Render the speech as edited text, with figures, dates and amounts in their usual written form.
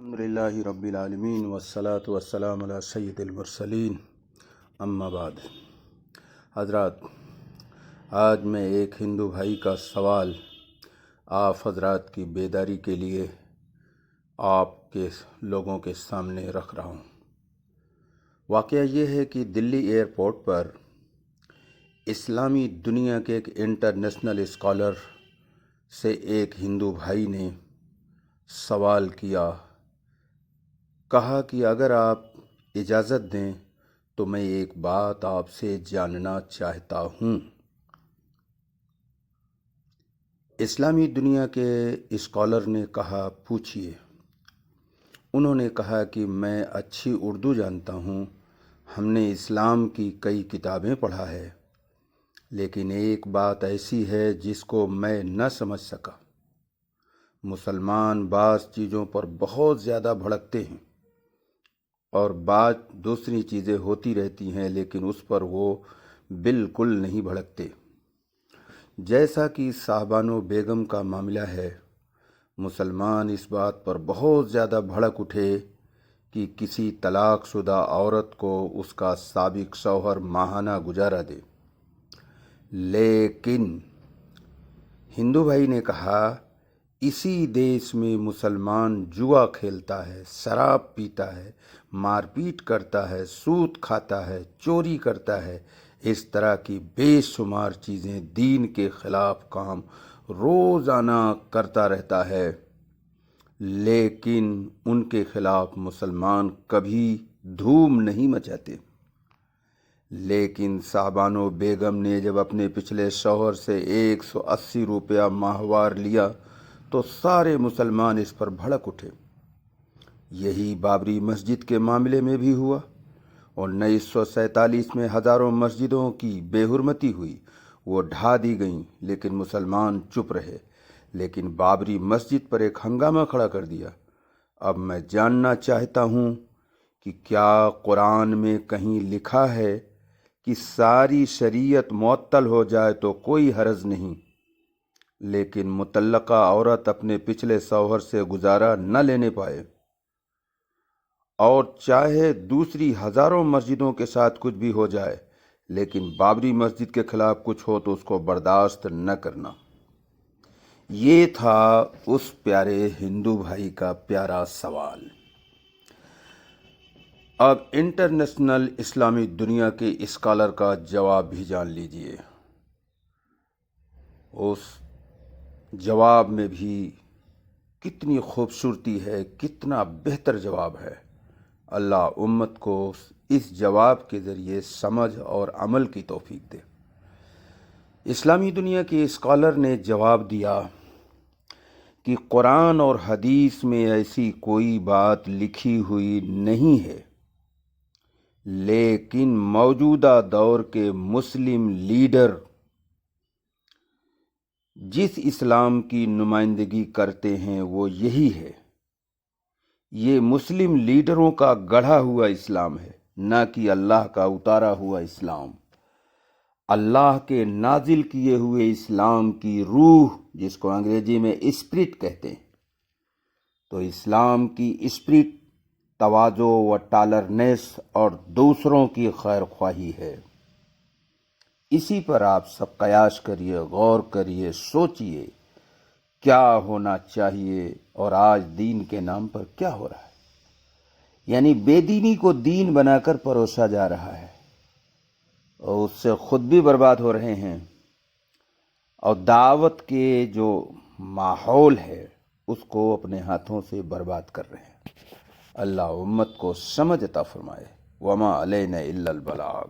الحمدللہ رب العالمین والصلاة والسلام علی سید المرسلین اما بعد۔ حضرات، آج میں ایک ہندو بھائی کا سوال آپ حضرات کی بیداری کے لیے آپ کے لوگوں کے سامنے رکھ رہا ہوں۔ واقعہ یہ ہے کہ دلی ایئرپورٹ پر اسلامی دنیا کے ایک انٹرنیشنل اسکالر سے ایک ہندو بھائی نے سوال کیا، کہا کہ اگر آپ اجازت دیں تو میں ایک بات آپ سے جاننا چاہتا ہوں۔ اسلامی دنیا کے اسکالر نے کہا، پوچھئے۔ انہوں نے کہا کہ میں اچھی اردو جانتا ہوں، ہم نے اسلام کی کئی کتابیں پڑھا ہے، لیکن ایک بات ایسی ہے جس کو میں نہ سمجھ سکا۔ مسلمان بعض چیزوں پر بہت زیادہ بھڑکتے ہیں اور بعض دوسری چیزیں ہوتی رہتی ہیں لیکن اس پر وہ بالکل نہیں بھڑکتے۔ جیسا کہ صاحبان و بیگم کا معاملہ ہے، مسلمان اس بات پر بہت زیادہ بھڑک اٹھے کہ کسی طلاق شدہ عورت کو اس کا سابق شوہر ماہانہ گزارا دے، لیکن ہندو بھائی نے کہا اسی دیش میں مسلمان جوا کھیلتا ہے، شراب پیتا ہے، مار پیٹ کرتا ہے، سود کھاتا ہے، چوری کرتا ہے، اس طرح کی بے شمار چیزیں، دین کے خلاف کام روزانہ کرتا رہتا ہے، لیکن ان کے خلاف مسلمان کبھی دھوم نہیں مچاتے۔ لیکن صاحبان و بیگم نے جب اپنے پچھلے شوہر سے 180 روپیہ ماہوار لیا تو سارے مسلمان اس پر بھڑک اٹھے۔ یہی بابری مسجد کے معاملے میں بھی ہوا۔ 1947 میں ہزاروں مسجدوں کی بے حرمتی ہوئی، وہ ڈھا دی گئیں، لیکن مسلمان چپ رہے، لیکن بابری مسجد پر ایک ہنگامہ کھڑا کر دیا۔ اب میں جاننا چاہتا ہوں کہ کیا قرآن میں کہیں لکھا ہے کہ ساری شریعت معطل ہو جائے تو کوئی حرج نہیں، لیکن مطلقہ عورت اپنے پچھلے شوہر سے گزارا نہ لینے پائے، اور چاہے دوسری ہزاروں مسجدوں کے ساتھ کچھ بھی ہو جائے لیکن بابری مسجد کے خلاف کچھ ہو تو اس کو برداشت نہ کرنا؟ یہ تھا اس پیارے ہندو بھائی کا پیارا سوال۔ اب انٹرنیشنل اسلامی دنیا کے اسکالر کا جواب بھی جان لیجئے۔ اس جواب میں بھی کتنی خوبصورتی ہے، کتنا بہتر جواب ہے۔ اللہ امت کو اس جواب کے ذریعے سمجھ اور عمل کی توفیق دے۔ اسلامی دنیا کے اسکالر نے جواب دیا کہ قرآن اور حدیث میں ایسی کوئی بات لکھی ہوئی نہیں ہے، لیکن موجودہ دور کے مسلم لیڈر جس اسلام کی نمائندگی کرتے ہیں وہ یہی ہے۔ یہ مسلم لیڈروں کا گڑھا ہوا اسلام ہے، نہ کہ اللہ کا اتارا ہوا اسلام۔ اللہ کے نازل کیے ہوئے اسلام کی روح، جس کو انگریزی میں اسپرٹ کہتے ہیں، تو اسلام کی اسپرٹ تواضع و ٹالرنس اور دوسروں کی خیر خواہی ہے۔ اسی پر آپ سب قیاس کریے، غور کریے، سوچئے کیا ہونا چاہیے اور آج دین کے نام پر کیا ہو رہا ہے۔ یعنی بے دینی کو دین بنا کر پروسا جا رہا ہے اور اس سے خود بھی برباد ہو رہے ہیں، اور دعوت کے جو ماحول ہے اس کو اپنے ہاتھوں سے برباد کر رہے ہیں۔ اللہ امت کو سمجھ عطا فرمائے۔ وما علینا الا البلاغ۔